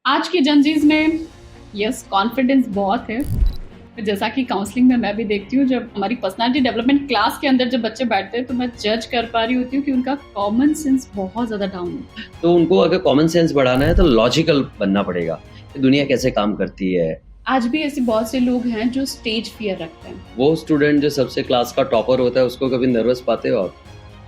आज की जनजीज में यस कॉन्फिडेंस बहुत है। जैसा कि काउंसलिंग में मैं भी देखती हूँ, जब हमारी पर्सनालिटी डेवलपमेंट क्लास के अंदर जब बच्चे बैठते हैं तो मैं जज कर पा रही होती हूँ कि उनका कॉमन सेंस बहुत ज़्यादा डाउन है। तो उनको अगर कॉमन सेंस बढ़ाना है तो लॉजिकल बनना पड़ेगा कि दुनिया कैसे काम करती है। आज भी ऐसे बहुत से लोग हैं जो स्टेज फियर रखते हैं। वो स्टूडेंट जो सबसे क्लास का टॉपर होता है उसको कभी नर्वस पाते हो आप?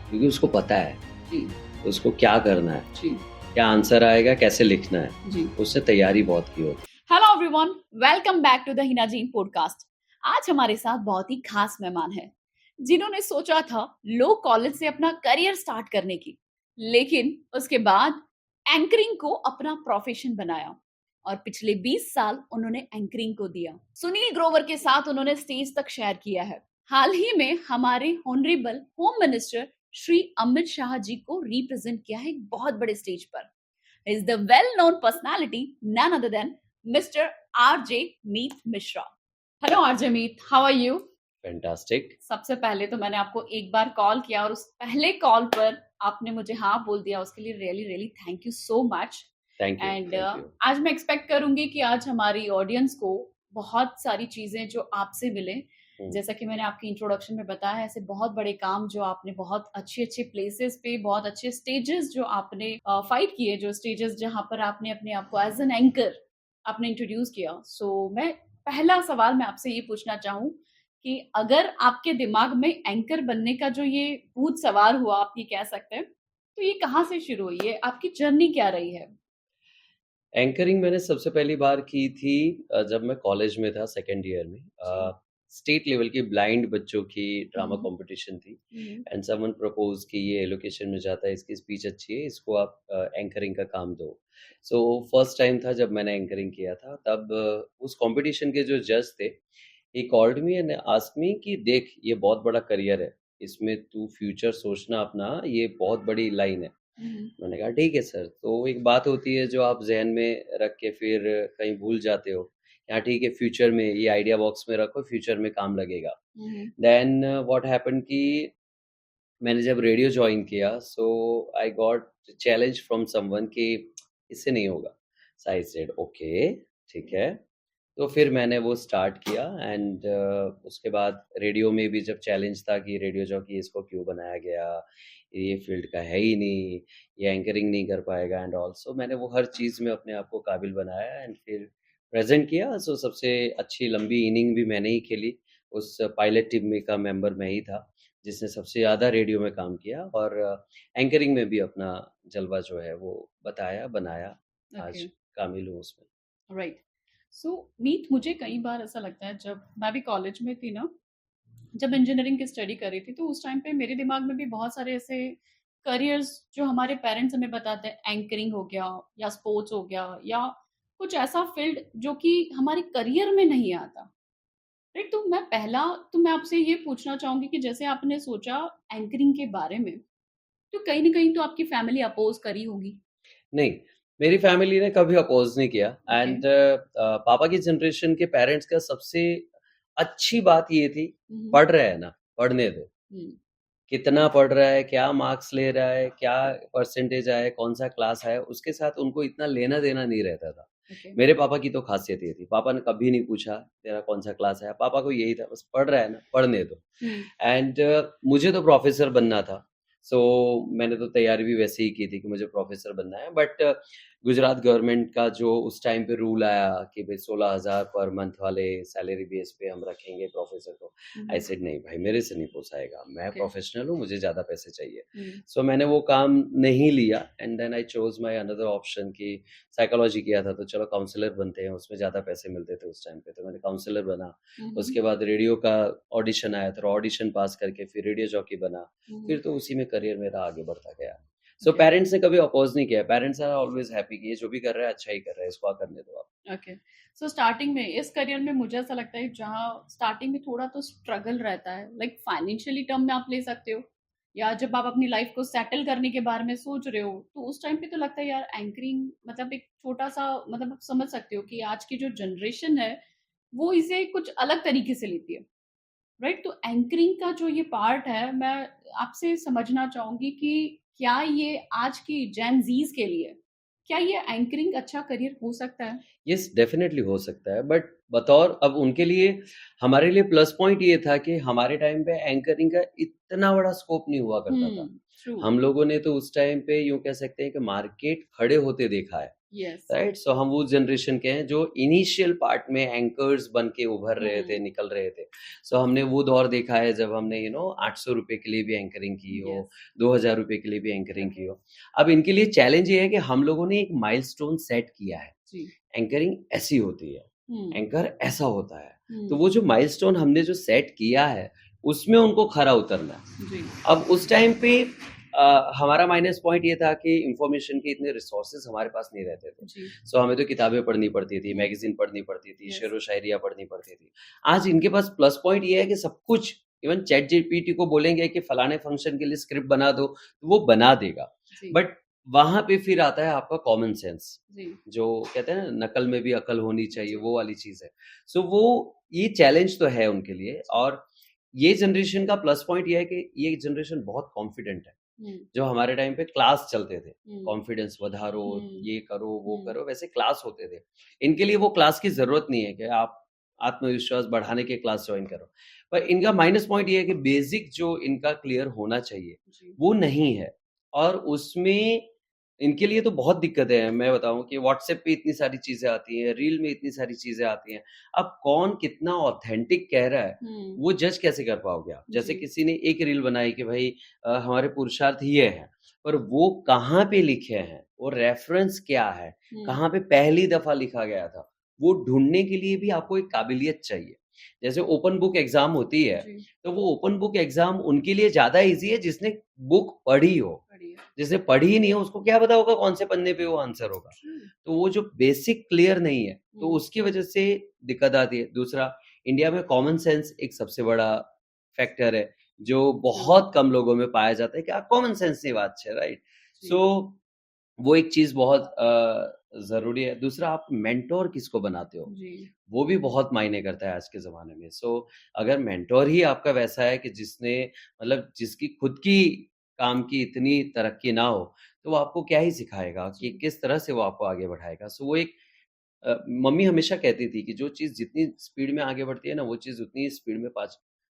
क्योंकि उसको पता है जी उसको क्या करना है, जी क्या आंसर आएगा, कैसे लिखना है। जी। उससे तैयारी बहुत की होती hello everyone, welcome back to the Hina जीन पॉडकास्ट। आज हमारे साथ बहुत ही खास मेहमान है जिन्होंने सोचा था लो कॉलेज से अपना करियर स्टार्ट करने की, लेकिन उसके बाद एंकरिंग को अपना प्रोफेशन बनाया और पिछले 20 साल उन्होंने एंकरिंग को दिया। सुनील ग्रोवर के साथ उन्होंने स्टेज तक शेयर किया है। हाल ही में हमारे honourable home minister Shri Amit Shah ji को रिप्रेजेंट किया है एक बहुत बड़े स्टेज पर। is the well-known personality none other than Mr. R.J. Meet Mishra. Hello R.J. Meet, how are you? Fantastic. सबसे पहले तो मैंने आपको एक बार कॉल किया और उस पहले कॉल पर आपने मुझे हाँ बोल दिया, उसके लिए really really thank you so much. Thank you and thank you. आज मैं एक्सपेक्ट करूंगी कि आज हमारी ऑडियंस को बहुत सारी चीजें जो आपसे मिले। जैसा कि मैंने आपकी इंट्रोडक्शन में बताया है, ऐसे बहुत बड़े काम जो आपने बहुत अच्छे अच्छे प्लेसेस पे, बहुत अच्छे स्टेजेस जो आपने फाइट किए, जो स्टेजेस जहां पर आपने अपने आप को एज एन एंकर आपने इंट्रोड्यूस किया। सो मैं पहला सवाल मैं आपसे ये पूछना चाहूँ कि अगर आपके दिमाग में एंकर बनने का जो ये भूत सवार हुआ, आप ये कह सकते हैं, तो ये कहाँ से शुरू हुई है, आपकी जर्नी क्या रही है? एंकरिंग मैंने सबसे पहली बार की थी जब मैं कॉलेज में था, सेकेंड ईयर में। स्टेट लेवल की ब्लाइंड बच्चों की ड्रामा कंपटीशन थी एंड समवन प्रपोज कि ये एलोकेशन में जाता है, इसकी स्पीच अच्छी है, इसको आप एंकरिंग का काम दो। सो फर्स्ट टाइम था जब मैंने एंकरिंग किया था। तब उस कंपटीशन के जो जज थे, he called me and asked me कि देख, ये बहुत बड़ा करियर है, इसमें तू फ्यूचर सोचना अपना, ये बहुत बड़ी लाइन है। मैंने कहा ठीक है सर। तो एक बात होती है जो आप ज़हन में रख के फिर कहीं भूल जाते हो। हाँ ठीक है, फ्यूचर में ये आइडिया बॉक्स में रखो, फ्यूचर में काम लगेगा। देन व्हाट हैपेंड कि मैंने जब रेडियो जॉइन किया, so I got challenge from someone कि इससे नहीं होगा। सो आई सेड ओके, ठीक है। तो फिर मैंने वो स्टार्ट किया एंड उसके बाद रेडियो में भी जब चैलेंज था कि रेडियो जॉकी इसको क्यों बनाया गया, ये फील्ड का है ही नहीं, ये एंकरिंग नहीं कर पाएगा एंड ऑल्सो मैंने वो हर चीज़ में अपने आप को काबिल बनाया एंड फिर प्रेजेंट किया। सो सबसे अच्छी लंबी इनिंग भी मैंने ही खेली। उस पायलट टीम में का मेंबर मैं ही था जिसने सबसे ज़्यादा रेडियो में काम किया और एंकरिंग में भी अपना जलवा जो है वो बताया, बनाया। आज ओके, कामिल हूँ उसमें। राइट। सो मीत, मुझे कई बार ऐसा लगता है, जब मैं भी कॉलेज में थी ना, जब इंजीनियरिंग की स्टडी कर रही थी, तो उस टाइम पे मेरे दिमाग में भी बहुत सारे ऐसे करियर्स जो हमारे पेरेंट्स हमें बताते हैं, एंकरिंग हो गया या स्पोर्ट्स हो गया या कुछ ऐसा फील्ड जो कि हमारे करियर में नहीं आता। राइट, तो मैं आपसे ये पूछना चाहूंगी कि जैसे आपने सोचा एंकरिंग के बारे में, तो कहीं ना कहीं तो आपकी फैमिली अपोज करी होगी। नहीं, मेरी फैमिली ने कभी अपोज़ नहीं किया ओके। एंड पापा की जनरेशन के पेरेंट्स का सबसे अच्छी बात ये थी, हम्म पढ़ रहा है ना, पढ़ने दो। हम्म कितना पढ़ रहा है, क्या मार्क्स ले रहा है, क्या परसेंटेज आया है, कौन-सा क्लास आया है, उसके साथ उनको इतना लेना-देना नहीं रहता था। ओके। मेरे पापा की तो ख़ासियत ये थी, पापा ने कभी नहीं पूछा तेरा कौन-सा क्लास आया, पापा को यही था बस पढ़ रहा है ना, पढ़ने दो। हम्म एंड मुझे तो प्रोफ़ेसर बनना था। सो मैंने तो तैयारी भी वैसे ही की थी कि मुझे प्रोफ़ेसर बनना है, बट गुजरात गवर्नमेंट का जो उस टाइम पे रूल आया कि भई 16,000 पर मंथ वाले सैलरी बेस पे हम रखेंगे प्रोफ़ेसर को। आई हम्म, सेड नहीं भाई, मेरे से नहीं पोसाएगा, मैं ओके। प्रोफ़ेशनल हूँ, मुझे ज़्यादा पैसे चाहिए। हम्म सो मैंने वो काम नहीं लिया and then I chose my another option कि साइकोलॉजी किया था तो चलो काउंसलर बनते हैं, उसमें ज़्यादा पैसे मिलते थे उस टाइम पे, तो मैंने काउंसलर बना। हम्म उसके बाद रेडियो का ऑडिशन आया, तो ऑडिशन पास करके फिर रेडियो जॉकी बना। हम्म, फिर तो उसी में करियर मेरा आगे बढ़ता गया। सो ओके पेरेंट्स ने कभी अपोज़ नहीं किया, पेरेंट्स आर ऑलवेज़ हैप्पी कि ये जो भी कर रहा है अच्छा ही कर रहा है, इसको करने दो आप। ओके। सो स्टार्टिंग में इस करियर में मुझे ऐसा लगता है जहाँ स्टार्टिंग में थोड़ा तो स्ट्रगल रहता है, लाइक फाइनेंशियली टर्म में आप ले सकते हो, या जब आप अपनी लाइफ को सेटल करने के बारे में सोच रहे हो, तो उस टाइम पे तो लगता है यार एंकरिंग मतलब एक छोटा सा, मतलब आप समझ सकते हो कि आज की जो जनरेशन है वो इसे कुछ अलग तरीके से लेती है। राइट, तो एंकरिंग का जो ये पार्ट है, मैं आपसे समझना चाहूंगी कि क्या ये आज की जेन जीज के लिए क्या ये एंकरिंग अच्छा करियर हो सकता है? यस, डेफिनेटली हो सकता है, बट बतौर अब उनके लिए हमारे लिए प्लस पॉइंट ये था कि हमारे टाइम पे एंकरिंग का इतना बड़ा स्कोप नहीं हुआ करता था। ट्रू। हम लोगों ने तो उस टाइम पे यूँ कह सकते हैं कि मार्केट खड़े होते देखा है, यस। राइट? सो हम वो जनरेशन के हैं जो इनिशियल पार्ट में एंकर्स बन के उभर रहे थे, हुँ। निकल रहे थे। सो हमने वो दौर देखा है जब हमने ₹800 के लिए भी एंकरिंग की हो, यस। ₹2000 के लिए भी एंकरिंग की करेक्ट। हो। अब इनके लिए चैलेंज ये है कि हम लोगों ने एक माइलस्टोन सेट किया है। जी। एंकरिंग ऐसी होती है, हुँ। एंकर ऐसा होता है। तो हुँ। वो जो माइलस्टोन हमने जो सेट किया है, उसमें उनको खरा उतरना है। जी। अब उस टाइम पे हमारा माइनस पॉइंट ये था कि इन्फॉर्मेशन के इतने रिसोर्सेज़ हमारे पास नहीं रहते थे। जी। सो हमें तो किताबें पढ़नी पड़ती थी, हुँ। मैगज़ीन पढ़नी पड़ती थी, यस। शेरो-शायरियाँ पढ़नी पड़ती थी। आज इनके पास प्लस पॉइंट ये है कि सब कुछ इवन चैट जीपीटी को बोलेंगे कि फलाने फंक्शन के लिए स्क्रिप्ट बना दो, तो वो बना देगा। जी। बट वहाँ पे फिर आता है आपका कॉमन सेंस। जी। जो कहते हैं ना नकल में भी अकल होनी चाहिए, वो वाली चीज़ है। सो वो ये चैलेंज तो है उनके लिए और ये जनरेशन का प्लस पॉइंट ये है कि ये जनरेशन बहुत कॉन्फिडेंट है। हुँ। जो हमारे टाइम पे क्लास चलते थे, हुँ। कॉन्फिडेंस वधारो, हुँ। ये करो, वो हुँ। करो, वैसे क्लास होते थे। इनके लिए वो क्लास की ज़रूरत नहीं है कि आप आत्मविश्वास बढ़ाने के क्लास जॉइन करो। पर इनका माइनस पॉइंट ये है कि बेसिक जो इनका क्लियर होना चाहिए, जी। वो नहीं है और उसमें इनके लिए तो बहुत दिक्कतें हैं। मैं बताऊँ कि व्हाट्सएप पे इतनी सारी चीज़ें आती हैं, रील में इतनी सारी चीज़ें आती हैं। अब कौन कितना ऑथेंटिक कह रहा है, हुँ। वो जज कैसे कर पाओगे आप? जैसे जी। किसी ने एक रील बनाई कि भाई हमारे पुरुषार्थ ये हैं, पर वो कहाँ पे लिखे हैं? वो रेफ़रेंस क्या है? हुँ। कहाँ पे पहली दफ़ा लिखा गया था? वो ढूँढने के लिए भी आपको एक काबिलियत चाहिए। जैसे ओपन बुक एग्ज़ाम होती है, जी। तो वो ओपन बुक एग्ज़ाम उनके लिए ज़्यादा ईज़ी है जिसने बुक पढ़ी हो। बढ़िया। जिसने पढ़ी ही नहीं है उसको क्या पता होगा कौन से पन्ने पे वो आंसर होगा। ट्रू। तो वो जो बेसिक क्लियर नहीं है, तो हुँ। उसकी वज़ह से दिक्कत आती है। दूसरा इंडिया में कॉमन सेंस एक सबसे बड़ा फैक्टर है, जो ट्रू। बहुत कम लोगों में पाया जाता है कि આ कॉमन सेंसની વાત છે, राइट? जी। सो वो एक चीज़ बहुत ज़रूरी है। दूसरा आप मेंटर किसको बनाते हो? जी। वो भी बहुत मायने करता है आज के ज़माने में। सो अगर मेंटर ही आपका वैसा है कि जिसने मतलब जिसकी खुद की काम की इतनी तरक्की ना हो, तो वो आपको क्या ही सिखाएगा कि जी। किस तरह से वो आपको आगे बढ़ाएगा। सो वो एक मम्मी हमेशा कहती थी कि जो चीज़ जितनी स्पीड में आगे बढ़ती है ना, वो चीज़ उतनी ही स्पीड में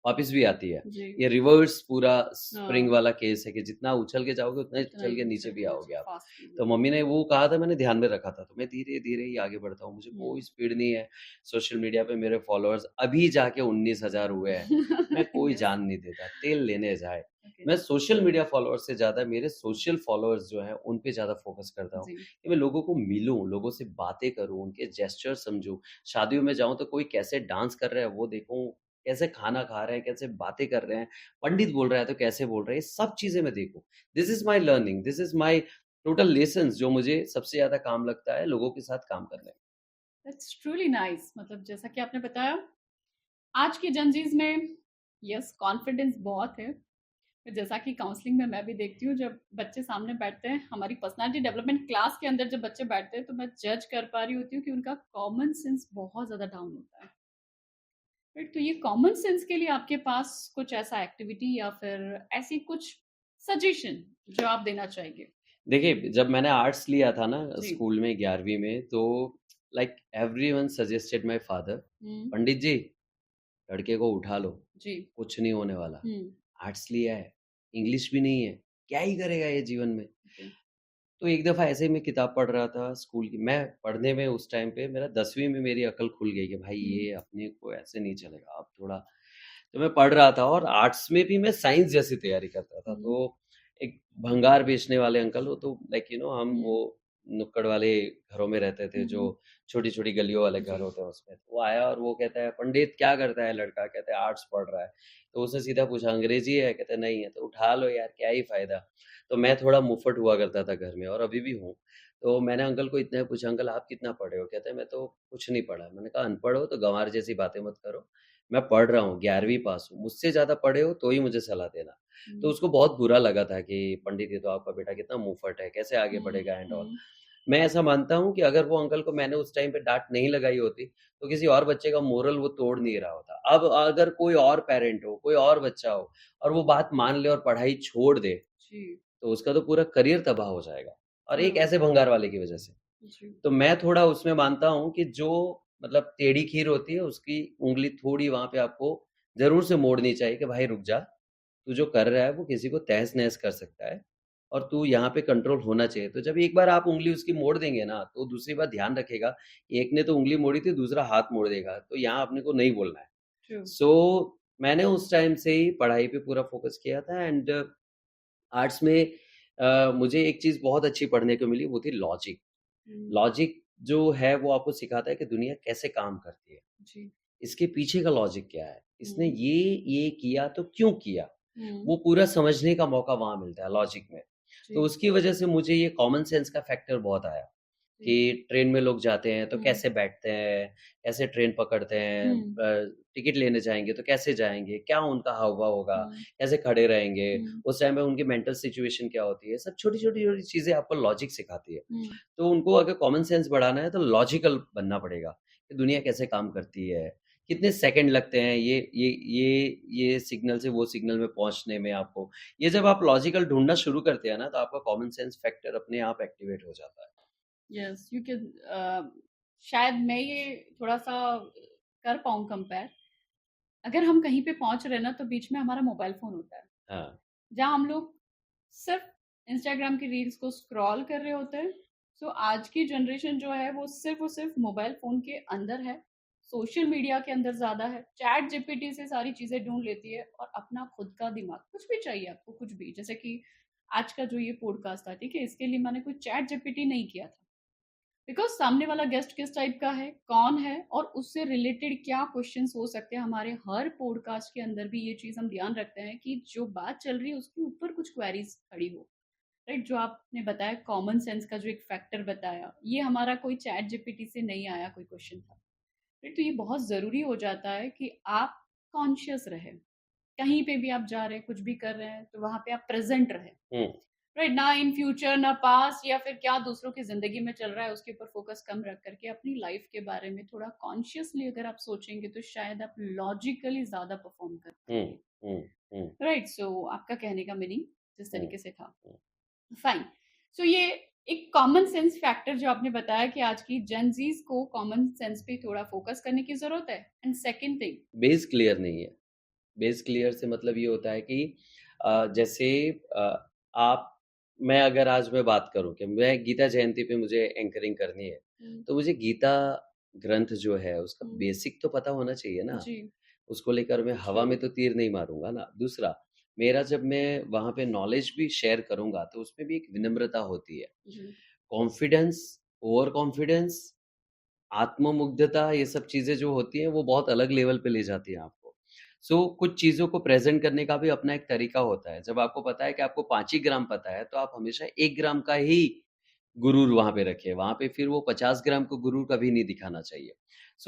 वापस भी आती है। जी। ये रिवर्स पूरा स्प्रिंग हाँ। वाला केस है कि जितना उछल के जाओगे उतना ही उतना चल ही के नीचे चल भी के आओगे नीचे आप। फास्ट तो मम्मी ने वो कहा था मैंने ध्यान में रखा था, तो मैं धीरे-धीरे ही आगे बढ़ता हूँ। मुझे कोई हुँ। स्पीड नहीं है। सोशल मीडिया पे मेरे फॉलोअर्स अभी जाके 19,000 हुए हैं। मैं कोई यस। जान नहीं देता, तेल लेने जाए। ओके। मैं सोशल मीडिया फॉलोअर्स से ज़्यादा मेरे सोशल फॉलोअर्स जो हैं, उन पे ज़्यादा फ़ोकस करता हूँ जी। कि मैं लोगों को मिलूँ, लोगों से बातें करूँ, उनके जेस्चर समझूँ। शादियों में जाऊँ तो कोई कैसे डांस कर रहा है वो देखूँ, कैसे खाना खा रहे हैं, कैसे बातें कर रहे हैं, पंडित बोल रहा है तो कैसे बोल रहे हैं, ये सब चीज़ें मैं देखूँ। This is my learning, this is my total lessons जो मुझे सबसे ज़्यादा काम लगता है लोगों के साथ काम करने में। That's truly nice. मतलब जैसा कि आपने बताया, आज की जनजीज़ में यस कॉन्फिडेंस बहुत है। फिर जैसा कि काउंसलिंग में मैं भी देखती हूँ, जब बच्चे सामने बैठते हैं, हमारी पर्सनैलिटी डेवलपमेंट क्लास के अंदर जब बच्चे बैठते हैं, तो मैं जज कर पा रही होती हूँ कि उनका कॉमन सेंस बहुत ज़्यादा डाउन होता है। राइट, तो ये कॉमन सेंस के लिए आपके पास कुछ ऐसा एक्टिविटी या फिर ऐसी कुछ सजेशन जो आप देना चाहेंगे? देखिए, जब मैंने आर्ट्स लिया था ना जी। स्कूल में 11वीं में तो like everyone suggested my father, हुँ। पंडित जी लड़के को उठा लो, जी। कुछ नहीं होने वाला। हुँ। आर्ट्स लिया है, इंग्लिश भी नहीं है, क्या ही करेगा ये जीवन में? ओके। तो एक दफ़ा ऐसे ही मैं किताब पढ़ रहा था स्कूल की। मैं पढ़ने में उस टाइम पे मेरा 10वीं में मेरी अकल खुल गई कि भाई हुँ। ये अपने को ऐसे नहीं चलेगा, अब थोड़ा तो मैं पढ़ रहा था और आर्ट्स में भी मैं साइंस जैसी तैयारी करता था। हुँ। तो एक भंगार बेचने वाले अंकल वो तो हम हुँ। वो नुक्कड़ वाले घरों में रहते थे हुँ, जो हुँ। छोटी-छोटी गलियों वाले घर जी। होते हैं उसमें। तो वो आया और वो कहता है, "पंडित क्या करता है लड़का?" कहता है, "आर्ट्स पढ़ रहा है।" तो उसने सीधा पूछा, "अंग्रेजी है?" कहता है, "नहीं है।" तो उठा लो यार क्या ही फ़ायदा। तो मैं थोड़ा मुफ़्फ़ट हुआ करता था घर में और अभी भी हूँ। तो मैंने अंकल को इतना ही पूछा, "अंकल आप कितना पढ़े हो?" कहते हैं, "मैं तो कुछ नहीं पढ़ा।" मैंने कहा, "अनपढ़ हो तो गँवार जैसी बातें मत करो। मैं पढ़ रहा हूँ, 11वीं पास हूँ, मुझसे ज़्यादा पढ़े हो तो ही मुझे सलाह देना।" तो हुँ। उसको बहुत बुरा लगा था कि पंडित ये तो आपका बेटा कितना मुँहफट है, कैसे आगे हुँ। बढ़ेगा एंड ऑल। हुँ। मैं ऐसा मानता हूँ कि अगर वो अंकल को मैंने उस टाइम पे डाँट नहीं लगाई होती, तो किसी और बच्चे का मोरल वो तोड़ नहीं रहा होता। अब अगर कोई और पैरेंट हो, कोई और बच्चा हो और वो बात मान ले और पढ़ाई छोड़ दे, जी। तो उसका तो पूरा करियर तबाह हो जाएगा। और एक ऐसे भंगार वाले की वजह से। जी। तो मैं थोड़ा उसमें मानता हूँ कि जो मतलब टेढ़ी खीर होती है उसकी उँगली थोड़ी वहाँ पे आपको ज़रूर से मोड़नी चाहिए कि भाई रुक जा, तू जो कर रहा है वो किसी को तहस-नहस कर सकता है और तू यहाँ पे कंट्रोल होना चाहिए। तो जब एक बार आप उँगली उसकी मोड़ देंगे ना, तो दूसरी बार ध्यान रखेगा, एक ने तो उँगली मोड़ी थी, दूसरा हाथ मोड़ देगा, तो यहाँ अपने को नहीं बोलना है। ट्रू। मैंने उस टाइम से ही पढ़ाई पे पूरा फ़ोकस किया था एंड आर्ट्स में मुझे एक चीज़ बहुत अच्छी पढ़ने को मिली, वो थी लॉजिक। हुँ, लॉजिक जो है वो आपको सिखाता है कि दुनिया कैसे काम करती है। जी। इसके पीछे का लॉजिक क्या है? इसने हुँ, ये किया तो क्यों किया? हुँ, वो पूरा समझने का मौका वहाँ मिलता है लॉजिक में। तो जी, उसकी वजह से मुझे ये कॉमन सेंस का फैक्टर बहुत आया जी। कि ट्रेन में लोग जाते हैं तो हुँ, कैसे बैठते हैं, कैसे ट्रेन पकड़ते हैं, हुँ, टिकट लेने जाएँगे तो कैसे जाएँगे, क्या उनका हाव-भाव होगा, हुँ, कैसे खड़े रहेंगे, हुँ, उस टाइम पे उनकी मेंटल सिचुएशन क्या होती है, सब छोटी-छोटी चीज़ें आपको लॉजिक सिखाती है। हुँ, तो उनको अगर कॉमन सेंस बढ़ाना है तो लॉजिकल बनना पड़ेगा, कि दुनिया कैसे काम करती है, कितने सेकंड लगते हैं ये सिग्नल से वो सिग्नल में पहुँचने में आपको। ये जब आप लॉजिकल ढूँढना शुरू करते हैं ना, तो आपका कॉमन सेंस फैक्टर अपने आप एक्टिवेट हो जाता है। यस यू कैन शायद मैं ये थोड़ा-सा कर पाऊँ कंपेयर। अगर हम कहीं पे पहुँच रहे हैं ना, तो बीच में हमारा मोबाइल फ़ोन होता है, हाँ, जहाँ हम लोग सिर्फ़ इंस्टाग्राम की रील्स को स्क्रॉल कर रहे होते हैं। सो आज की जनरेशन जो है, वो सिर्फ़ और सिर्फ़ मोबाइल फ़ोन के अंदर है, सोशल मीडिया के अंदर ज़्यादा है, चैट जीपीटी से सारी चीज़ें ढूँढ लेती है और अपना खुद का दिमाग कुछ भी चाहिए आपको, कुछ भी। जैसे कि आज का जो ये पॉडकास्ट था, ठीक है? इसके लिए मैंने कोई चैट जीपीटी नहीं किया था। बिकॉज़ सामने वाला गेस्ट किस टाइप का है, कौन है और उससे रिलेटेड क्या क्वेश्चंस हो सकते हैं। हमारे हर पॉडकास्ट के अंदर भी ये चीज़ हम ध्यान रखते हैं कि जो बात चल रही है उसके ऊपर कुछ क्वेरीज़ खड़ी हो, राइट? जो आपने बताया कॉमन सेंस का जो एक फैक्टर बताया, ये हमारा कोई चैट जीपीटी से नहीं आया कोई क्वेश्चन था, राइट? तो ये बहुत ज़रूरी हो जाता है कि आप कॉन्शियस रहें। कहीं पे भी आप जा रहे हैं, कुछ भी कर रहे हैं, तो वहाँ पे आप प्रेज़ेंट रहें। हुँ, राइट, ना इन फ्यूचर ना पास्ट या फिर क्या दूसरों की जिंदगी में चल रहा है उसके ऊपर फोकस कम रख करके अपनी लाइफ के बारे में थोड़ा कॉन्शियसली अगर आप सोचेंगे तो शायद आप लॉजिकली ज्यादा परफॉर्म कर हुँ, पाएंगे। हुँ, हुँ, राइट, सो आपका कहने का मीनिंग जिस हुँ, तरीके से था, हुँ। फाइन। सो ये एक कॉमन सेंस फैक्टर जो आपने बताया कि आज की जेनजीज को कॉमन सेंस पे थोड़ा फोकस करने की जरूरत है। And second thing. Base clear नहीं है। बेस क्लियर से मतलब ये होता है कि जैसे आप मैं अगर आज मैं बात करूँ कि मैं गीता जयंती पे मुझे एंकरिंग करनी है, तो मुझे गीता ग्रंथ जो है उसका बेसिक तो पता होना चाहिए ना। जी। उसको लेकर मैं ट्रू। हवा में तो तीर नहीं मारूँगा ना। दूसरा, मेरा जब मैं वहाँ पे नॉलेज भी शेयर करूँगा तो उसमें भी एक विनम्रता होती है। जी। कॉन्फिडेंस, ओवर कॉन्फिडेंस, आत्ममुग्धता ये सब चीज़ें जो होती हैं वो बहुत अलग लेवल पे ले जाती हैं आपको। कुछ चीज़ों को प्रेज़ेंट करने का भी अपना एक तरीका होता है। जब आपको पता है कि आपको 5 ही ग्राम पता है तो आप हमेशा 1 ग्राम का ही गुरूर वहाँ पे रखिए। वहाँ पे फिर वो 50 ग्राम का गुरूर कभी नहीं दिखाना चाहिए।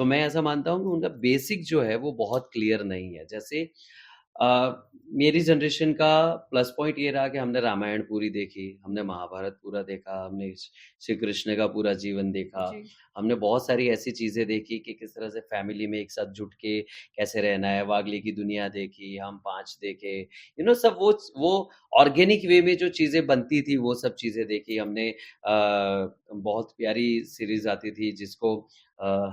मैं ऐसा मानता हूँ कि उनका बेसिक जो है वो बहुत क्लियर नहीं है। जैसे मेरी जनरेशन का प्लस पॉइंट ये रहा कि हमने रामायण पूरी देखी, हमने महाभारत पूरा देखा, हमने श्री कृष्ण का पूरा जीवन देखा। जी। हमने बहुत सारी ऐसी चीज़ें देखी कि किस तरह से फैमिली में एक साथ जुट के कैसे रहना है, वागले की दुनिया देखी, हम 5 देखे। सब वो ऑर्गेनिक वे में जो चीज़ें बनती थी, वो सब चीज़ें देखी हमने। बहुत प्यारी सीरीज़ आती थी जिसको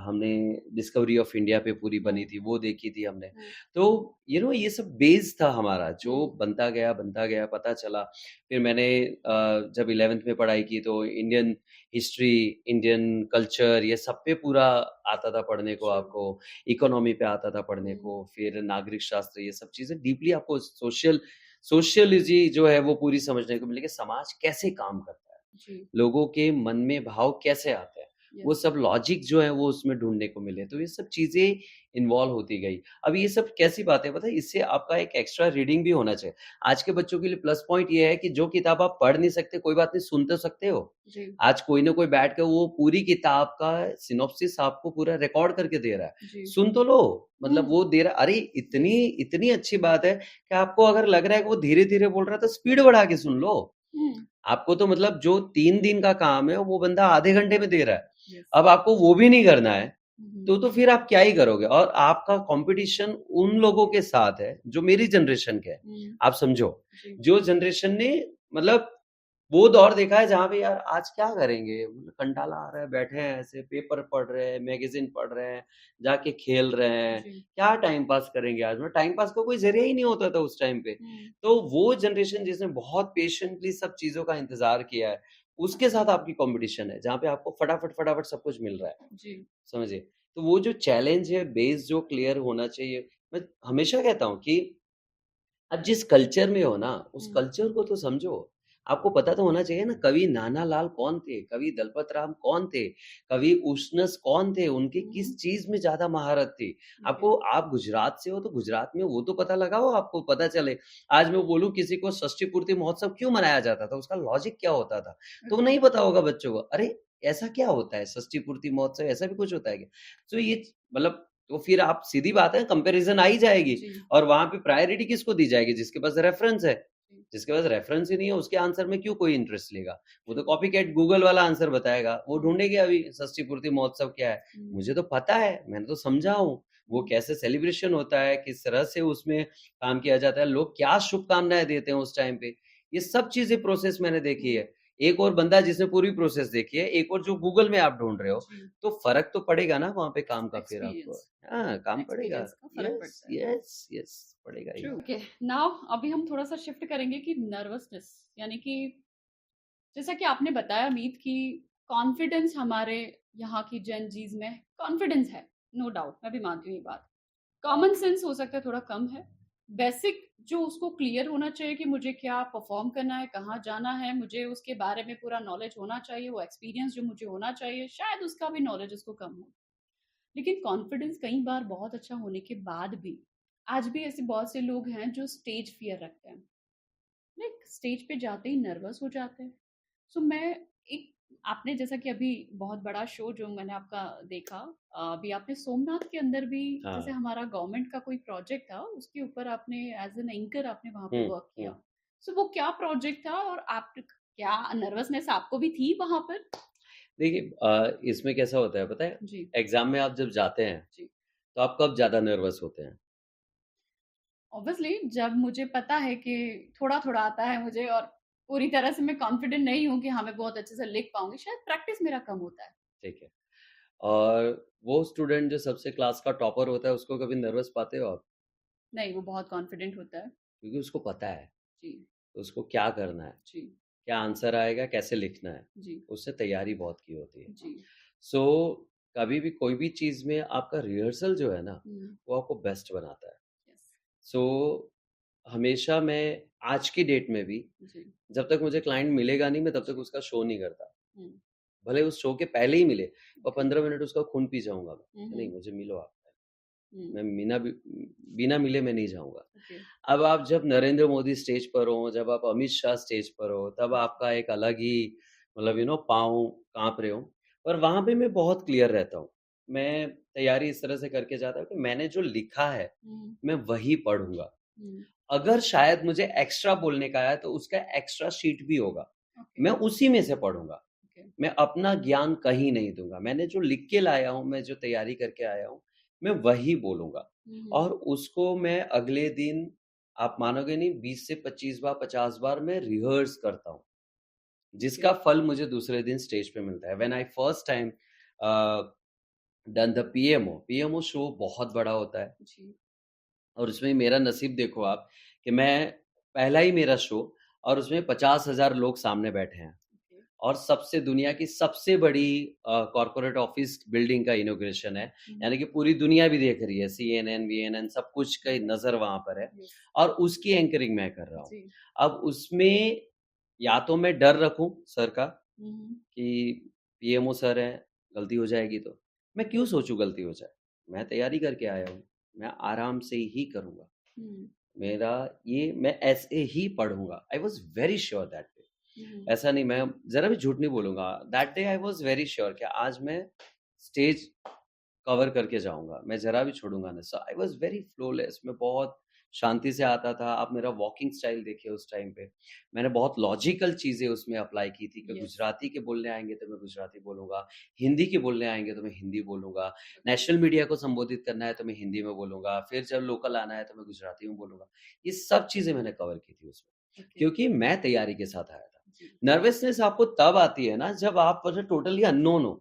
हमने डिस्कवरी ऑफ इंडिया पे पूरी बनी हम्म, थी, वो देखी थी हमने। हम्म, तो ये सब बेस था हमारा जो हम्म, बनता गया, पता चला। फिर मैंने जब 11th में पढ़ाई की तो इंडियन हिस्ट्री, इंडियन कल्चर ये सब पे पूरा आता था पढ़ने को ट्रू। आपको, इकोनॉमी पे आता था पढ़ने हम्म, को, फिर नागरिक शास्त्र ये सब चीज़ें डीपली आपको सोशियोलॉजी जो है वो पूरी समझने को मिली कि समाज कैसे काम करता है। जी। लोगों के मन में भाव कैसे आते हैं, वो यस। सब लॉजिक जो है वो उसमें ढूँढने को मिले, तो ये सब चीज़ें इन्वॉल्व होती गई। अब ये सब कैसी बातें पता है इससे आपका एक एक्स्ट्रा रीडिंग भी होना चाहिए। आज के बच्चों के लिए प्लस पॉइंट ये है कि जो किताब आप पढ़ नहीं सकते, कोई बात नहीं सुन तो सकते हो। जी। आज कोई ना कोई बैठ के वो पूरी किताब का सिनॉप्सिस आपको पूरा रिकॉर्ड करके दे रहा है। जी। सुन तो लो, मतलब हम्म। वो दे रहा अरे! इतनी इतनी अच्छी बात है कि आपको अगर लग रहा है कि वो धीरे-धीरे बोल रहा है तो स्पीड बढ़ा के सुन लो। हम्म। आपको तो मतलब जो 3 दिन का काम है, वो बंदा आधे घंटे में दे रहा है। यस। अब आपको वो भी नहीं करना है, हम्म। तो फिर आप क्या ही करोगे? और आपका कॉम्पिटिशन उन लोगों के साथ है, जो मेरी जनरेशन के हैं। हम्म। आप समझो, जी। जो जनरेशन ने मतलब वो दौर देखा है जहाँ पे यार आज क्या करेंगे, मतलब कंटाला आ रहा है, बैठे हैं ऐसे पेपर पढ़ रहे हैं, मैगज़ीन पढ़ रहे हैं, जाके खेल रहे हैं, जी। क्या टाइम पास करेंगे आज? मतलब टाइम पास का कोई ज़रिया ही नहीं होता था उस टाइम पे। हुँ, तो वो जनरेशन जिसने बहुत पेशेंटली सब चीज़ों का इंतज़ार किया है, उसके साथ आपकी कॉम्पिटिशन है, जहाँ पे आपको फटाफट सब कुछ मिल रहा है, जी। समझिए? तो वो जो चैलेंज है, बेस जो क्लियर होना चाहिए, मैं हमेशा कहता हूँ कि अब जिस कल्चर में हो ना, उस हुँ, कल्चर को तो समझो। आपको पता तो होना चाहिए ना, कवि नानालाल कौन थे? कवि दलपत राम कौन थे? कवि उशनस कौन थे? उनकी किस हुँ, चीज़ में ज़्यादा महारत थी? ओके। आपको आप गुजरात से हो तो गुजरात में वो तो पता लगाओ, आपको पता चले। आज मैं बोलूँ किसी को षष्ठी पूर्ति महोत्सव क्यों मनाया जाता था? उसका लॉजिक क्या होता था? तो वो ओके। नहीं पता होगा बच्चों को। अरे! ऐसा क्या होता है? षष्ठी पूर्ति महोत्सव ऐसा भी कुछ होता है क्या? तो ये मतलब तो फिर आप सीधी बात है कंपैरिज़न आ ही जाएगी। जी, और वहाँ पे प्रायोरिटी किसको दी जाएगी? जिसके पास रेफ़रेंस है। जी, जिसके पास रेफ़रेंस ही नहीं है, उसके आंसर में क्यों कोई इंटरेस्ट लेगा? वो तो ट्रू। कॉपी कैट गूगल वाला आंसर बताएगा। वो हुँ, ढूँढेंगे अभी षष्ठी पूर्ति महोत्सव क्या है? हुँ, मुझे तो पता है, मैंने तो समझा हूँ। वो हुँ, कैसे सेलिब्रेशन होता है, किस तरह से उसमें काम किया जाता है, लोग क्या शुभकामनाएँ देते हैं उस टाइम पे। ये सब चीज़ें प्रोसेस मैंने देखी हुँ, है। एक और बंदा जिसने पूरी प्रोसेस देखी है, एक और जो गूगल में आप ढूँढ रहे हो, जी, तो फ़र्क तो पड़ेगा ना वहाँ पे काम का फिर आपको। एक्सपीरियंस हाँ, काम पड़ेगा। एक्सपीरियंस का फ़र्क यस, पड़ता है। यस, यस, पड़ेगा ही। True, okay. नाउ अभी हम थोड़ा-सा शिफ्ट करेंगे कि नर्वसनेस यानी कि जैसा कि आपने बताया मीत कि कॉन्फिडेंस हमारे यहाँ की जेन ज़ीज़ में कॉन्फिडेंस है, नो डाउट मैं भी मानती हूँ ये बात। कॉमन सेंस हो सकता है थोड़ा कम है। बेसिक जो उसको क्लियर होना चाहिए कि मुझे क्या परफ़ॉर्म करना है, कहाँ जाना है, मुझे उसके बारे में पूरा नॉलेज होना चाहिए, वो एक्सपीरियंस जो मुझे होना चाहिए, शायद उसका भी नॉलेज उसको कम हो। लेकिन कॉन्फिडेंस कई बार बहुत अच्छा होने के बाद भी, आज भी ऐसे बहुत से लोग हैं जो स्टेज फ़ियर रखते हैं। लाइक स्टेज पे जाते ही नर्वस हो जाते हैं। सो मैं एक आपने जैसा कि अभी बहुत बड़ा शो जो मैंने आपका देखा अभी आपने सोमनाथ के अंदर भी जैसे हाँ। हमारा गवर्नमेंट का कोई प्रोजेक्ट था उसके ऊपर आपने एज एन एंकर आपने वहां पे हुँ, वर्क हुँ। किया। सो वो क्या प्रोजेक्ट था और आप क्या नर्वसनेस आपको भी थी वहां पर? देखिए इसमें कैसा होता है पता है? जी, एग्ज़ाम में आप जब जाते हैं, जी। तो आप कब ज़्यादा नर्वस होते हैं? ऑब्वियसली जब मुझे पता है कि थोड़ा-थोड़ा आता है मुझे और पूरी तरह से मैं कॉन्फिडेंट नहीं हूँ कि हाँ, मैं बहुत अच्छे से लिख पाऊँगी, शायद प्रैक्टिस मेरा कम होता है। ठीक है। और वो स्टूडेंट जो सबसे क्लास का टॉपर होता है, उसको कभी नर्वस पाते हो आप? नहीं, वो बहुत कॉन्फिडेंट होता है। क्योंकि उसको पता है, जी, उसको क्या करना है, जी, क्या आंसर आएगा, कैसे लिखना है। जी, उसने तैयारी बहुत की होती है। जी। सो कभी भी कोई भी चीज़ में आपका रिहर्सल जो है ना, हुँ, वो आपको बेस्ट बनाता है। यस, सो हमेशा मैं आज की डेट में भी जी, जब तक मुझे क्लाइंट मिलेगा नहीं, मैं तब तक जी। उसका शो नहीं करता। हुँ, भले उस शो के पहले ही मिले और ओके। 15 मिनट उसका खून पी जाऊँगा मैं, हुँ, कि नहीं हुँ, मुझे मिलो आप। हुँ, मैं बिना मिले मैं नहीं जाऊँगा। ओके। अब आप जब नरेंद्र मोदी स्टेज पर हो, जब आप अमित शाह स्टेज पर हो, तब जी, आपका एक अलग ही मतलब पाँव काँप रहे हों। पर वहाँ पे मैं बहुत क्लियर रहता हूँ। मैं तैयारी इस तरह से करके जाता हूँ कि मैंने जो लिखा है, हुँ, मैं वही पढ़ूँगा। हुँ, अगर शायद मुझे एक्स्ट्रा बोलने का आया तो उसका एक्स्ट्रा शीट भी होगा। ओके, मैं उसी में से पढ़ूँगा। ओके। मैं अपना ज्ञान कहीं नहीं दूँगा। मैंने जो लिख के लाया हूँ, मैं जो तैयारी करके आया हूँ, मैं वही बोलूँगा। हुँ, हुँ, और उसको मैं अगले दिन आप मानोगे नहीं 20 से 25 बार, 50 बार मैं रिहर्स करता हूँ, ओके, जिसका फल मुझे दूसरे दिन स्टेज पे मिलता है। When I first time a, done the PMO show बहुत बड़ा होता है। जी, और उसमें मेरा नसीब देखो आप कि मैं पहला ही मेरा शो और उसमें 50,000 लोग सामने बैठे हैं ओके, और सबसे दुनिया की सबसे बड़ी कॉर्पोरेट ऑफिस बिल्डिंग का इनॉग्रेशन है। हुँ, यानी कि पूरी दुनिया भी देख रही है, सीएनएन, वीएनएन सब कुछ की नज़र वहाँ पर है यस, और उसकी एंकरिंग मैं कर रहा हूँ। जी, अब उसमें या तो मैं डर रखूँ सर का हुँ, हुँ, कि पीएमओ सर हैं, गलती हो जाएगी तो। मैं क्यों सोचूँ गलती हो जाए? मैं तैयारी करके आया हूँ, मैं आराम से ही करूँगा। हुँ, मेरा ये मैं ऐसे ही पढ़ूँगा। I was very sure that day. हुँ, ऐसा नहीं मैं ज़रा भी झूठ नहीं बोलूँगा। That day I was very sure कि आज मैं स्टेज कवर करके जाऊँगा। मैं ज़रा भी छोड़ूँगा नहीं। सो आई वाज़ वेरी फ्लोलेस मैं बहुत शांति से आता था। आप मेरा वॉकिंग स्टाइल देखिए उस टाइम पे। मैंने बहुत लॉजिकल चीज़ें उसमें अप्लाई की थी कि यस, गुजराती के बोलने आएँगे तो मैं गुजराती बोलूँगा, हिंदी के बोलने आएँगे तो मैं हिंदी बोलूँगा, ओके, नेशनल मीडिया को संबोधित करना है तो मैं हिंदी में बोलूँगा, फिर जब लोकल आना है तो मैं गुजराती में बोलूँगा। ये सब चीज़ें मैंने कवर की थी उसमें, ओके, क्योंकि मैं तैयारी के साथ आया था। जी। नर्वसनेस आपको तब आती है ना जब आप टोटली अननोन हो,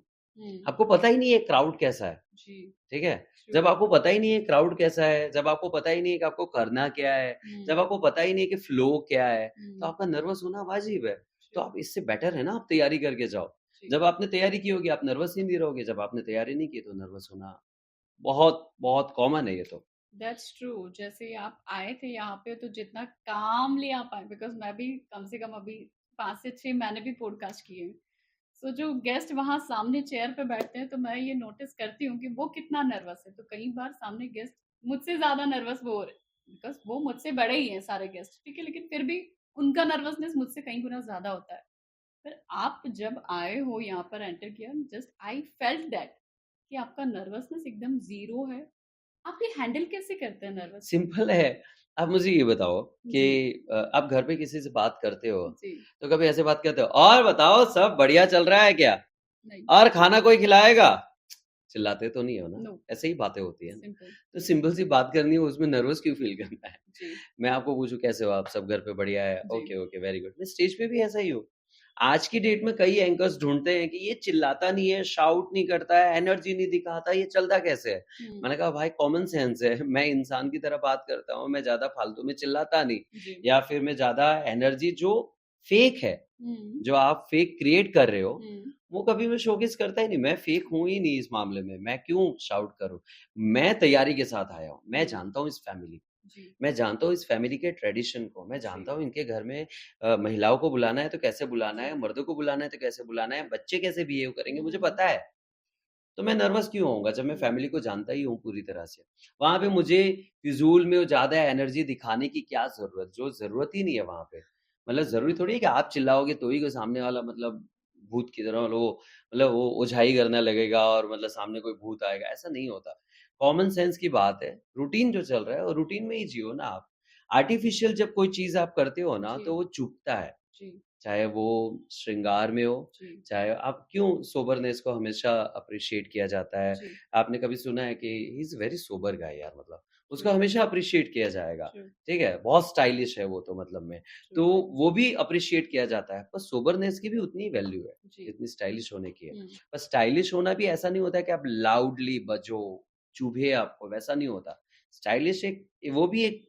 आपको पता ही नहीं है क्राउड कैसा है, जी, ठीक है? ट्रू। जब आपको पता ही नहीं है क्राउड कैसा है, जब आपको पता ही नहीं है कि आपको करना क्या है, जब आपको पता ही नहीं है कि फ्लो क्या है, तो आपका नर्वस होना वाजिब है। तो आप इससे बेटर है ना आप तैयारी करके जाओ। जी। जब आपने तैयारी की होगी आप नर्वस ही नहीं रहोगे, जब आपने तैयारी नहीं की तो नर्वस होना बहुत, बहुत कॉमन है ये तो। That's true. जैसे आप आए थे यहाँ पे तो जितना कामली आप आए, बिकॉज़ मैं भी कम से कम अभी 5 से 6 मैंने भी पॉडकास्ट किए हैं। सो जो गेस्ट वहाँ सामने चेयर पे बैठते हैं तो मैं ये नोटिस करती हूँ कि वो कितना नर्वस है। तो कई बार सामने गेस्ट मुझसे ज़्यादा नर्वस वो हो रहे, बिकॉज़ वो मुझसे बड़े ही हैं सारे गेस्ट, ठीक है? लेकिन फिर भी उनका नर्वसनेस मुझसे कई गुना ज़्यादा होता है। पर आप जब आए हो यहाँ पर एंटर किया, जस्ट आई फेल्ट दैट कि आपका नर्वसनेस एकदम ज़ीरो है। आप ये हैंडल कैसे करते हैं नर्वस? सिंपल है। आप मुझे ये बताओ कि जी, आप घर पे किसी से बात करते हो, जी, तो कभी ऐसे बात करते हो, "और बताओ सब बढ़िया चल रहा है क्या? नहीं, और खाना कोई खिलाएगा?" चिल्लाते तो नहीं हो ना? नो, ऐसे ही बातें होती हैं ना। सिंपल, तो सिंपल सी बात करनी है उसमें नर्वस क्यों फ़ील करना है? जी, मैं आपको पूछूँ कैसे हो आप? सब घर पे बढ़िया है? जी, ओके, ओके, वेरी गुड। मैं स्टेज पे भी ऐसा ही हूँ। आज की डेट में कई एंकर्स ढूँढते हैं कि ये चिल्लाता नहीं है, शाउट नहीं करता है, एनर्जी नहीं दिखाता, ये चलता कैसे है? हुँ, मैंने कहा भाई कॉमन सेंस है, मैं इंसान की तरह बात करता हूँ, मैं ज़्यादा फालतू में चिल्लाता नहीं जी, या फिर मैं ज़्यादा एनर्जी जो फेक है, हुँ, जो आप फेक क्रिएट कर रहे हो, हुँ, वो कभी मैं शोकेस करता ही नहीं। मैं फेक हूँ ही नहीं इस मामले में, मैं क्यों शाउट करूँ? मैं तैयारी के साथ आया हूँ, मैं हुँ, जानता हूँ इस फैमिली को, जी, मैं जानता हूँ इस फैमिली के ट्रेडिशन को, मैं जी, जानता हूँ इनके घर में महिलाओं को बुलाना है तो कैसे बुलाना जी, है, मर्दों को बुलाना है तो कैसे बुलाना है, बच्चे कैसे बिहेव करेंगे, मुझे हुँ, पता है। तो मैं नर्वस क्यों होऊँगा जब मैं हुँ, फैमिली को जानता ही हूँ पूरी तरह से। वहाँ पे मुझे फ़िज़ूल में ज़्यादा एनर्जी दिखाने की क्या ज़रूरत? जो ज़रूरत ही नहीं है वहाँ पे। मतलब ज़रूरी थोड़ी है कि आप चिल्लाओगे तो ही कोई सामने वाला मतलब भूत की तरह वो ओझाई करने लगेगा और मतलब सामने कोई भूत आएगा, ऐसा नहीं होता। कॉमन सेंस की बात है, रूटीन जो चल रहा है वो रूटीन में ही जियो ना आप। आर्टिफ़िशियल जब कोई चीज़ आप करते हो ना तो जी, वो चुभता है। जी, चाहे वो श्रृंगार में हो, जी, चाहे आप क्यों सोबरनेस को हमेशा अप्रिशिएट किया जाता है। जी, आपने कभी सुना है कि ही इज़ वेरी सोबर गाय यार मतलब, ट्रू, उसको हमेशा अप्रिशिएट किया जाएगा, ट्रू, ठीक है? बहुत स्टाइलिश है वो तो मतलब में, ट्रू, तो वो भी अप्रिशिएट किया जाता है, पर सोबरनेस की भी उतनी ही वैल्यू है, जी, जितनी स्टाइलिश होने की है। हुँ, पर स्टाइलिश होना भी ऐसा नहीं होता कि आप लाउडली बजो, चुभे आपको, वैसा नहीं होता। स्टाइलिश एक वो भी एक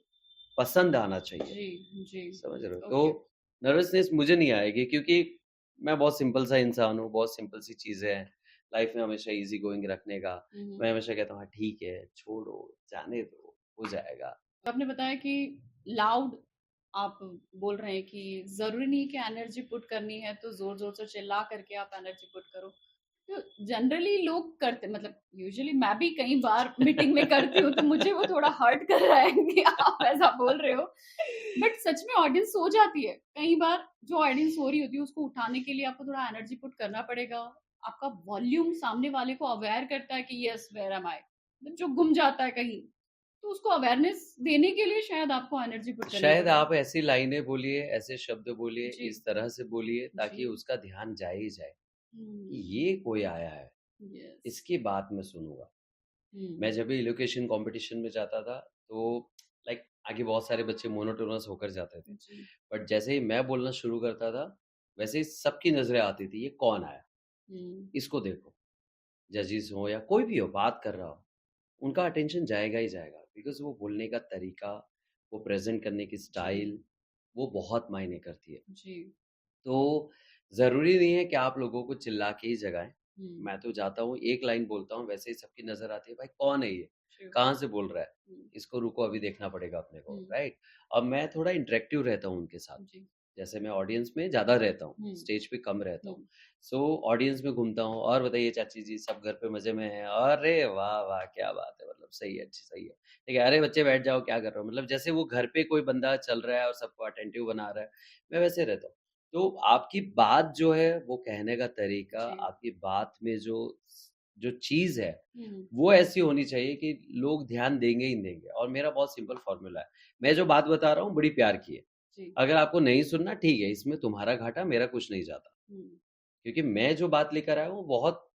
पसंद आना चाहिए। जी, जी, समझ रहे हो? ओके, तो नर्वसनेस मुझे नहीं आएगी क्योंकि मैं बहुत सिंपल सा इंसान हूँ, बहुत सिंपल सी चीज़ें हैं, लाइफ में हमेशा ईज़ी गोइंग रखने का। हुँ, हुँ। मैं हमेशा कहता हूँ, "हाँ, ठीक है, छोड़ो, जाने दो, हो जाएगा।" तो आपने बताया कि लाउड आप बोल रहे हैं कि ज़रूरी नहीं है कि एनर्जी पुट करनी है तो ज़ोर-ज़ोर से चिल्ला करके आप एनर्जी पुट करो। तो जनरली लोग करते, मतलब यूजुअली मैं भी कई बार मीटिंग में करती हूँ तो मुझे वो थोड़ा हर्ट कर रहा है कि आप ऐसा बोल रहे हो। बट सच में ऑडियंस सो जाती है। कई बार जो ऑडियंस सो रही होती है उसको उठाने के लिए आपको थोड़ा एनर्जी पुट करना पड़ेगा। आपका वॉल्यूम सामने वाले को अवेयर करता है कि यस वेयर एम आई, मतलब जो गुम जाता है कहीं, तो उसको अवेयरनेस देने के लिए शायद आपको एनर्जी पुट करनी शायद पड़े। आप ऐसी लाइनें बोलिए, ऐसे शब्द बोलिए, जी, इस तरह से बोलिए जी। ताकि उसका ध्यान जाए ही जाए कि हुँ, ये कोई आया है, यस। इसकी बात मैं सुनूँगा। मैं हुँ, जब भी एलोकेशन कॉम्पिटिशन में जाता था, तो लाइक आगे बहुत सारे बच्चे मोनोटोनस होकर जाते थे। जी। बट जैसे ही मैं बोलना शुरू करता था, वैसे ही सबकी नज़रें आती थी, ये कौन आया? हुँ, इसको देखो। जजेस हों या कोई भी हो, बात कर रहा हो, उनका अटेंशन जाएगा ही जाएगा बिकॉज़ वो बोलने का तरीका, वो प्रेज़ेंट करने की जी, स्टाइल, वो बहुत मायने करती है। जी। तो ज़रूरी नहीं है कि आप लोगों को चिल्ला के ही जगाएँ। हुँ, मैं तो जाता हूँ, एक लाइन बोलता हूँ, वैसे ही सबकी नज़र आती है, भाई कौन है ये? ट्रू। कहाँ से बोल रहा है? हुँ, इसको रुको अभी देखना पड़ेगा अपने को, हुँ, राइट? अब मैं थोड़ा इंटरैक्टिव रहता हूँ उनके साथ। जी। जैसे मैं ऑडियंस में ज़्यादा रहता हूँ, हुँ, स्टेज पे कम रहता हूँ। हुँ, सो ऑडियंस में घूमता हूँ और बताइए चाची जी सब घर पे मज़े में हैं? अरे वाह, वाह! क्या बात है मतलब सही है, सही है। ठीक है, अरे बच्चे बैठ जाओ क्या कर रहे हो? मतलब जैसे वो घर पे कोई बंदा चल रहा है और सबको अटेंटिव बना रहा है, मैं वैसे रहता हूँ। तो आपकी बात जो है वो कहने का तरीका, जी। आपकी बात में जो जो चीज़ है, हुँ, वो ऐसी होनी चाहिए कि लोग ध्यान देंगे ही देंगे और मेरा बहुत सिंपल फ़ॉर्मूला है। मैं जो बात बता रहा हूँ बड़ी प्यार की है। जी। अगर आपको नहीं सुनना ठीक है, इसमें तुम्हारा घाटा मेरा कुछ नहीं जाता। हुँ, क्योंकि मैं जो बात लेकर आया हूँ बहुत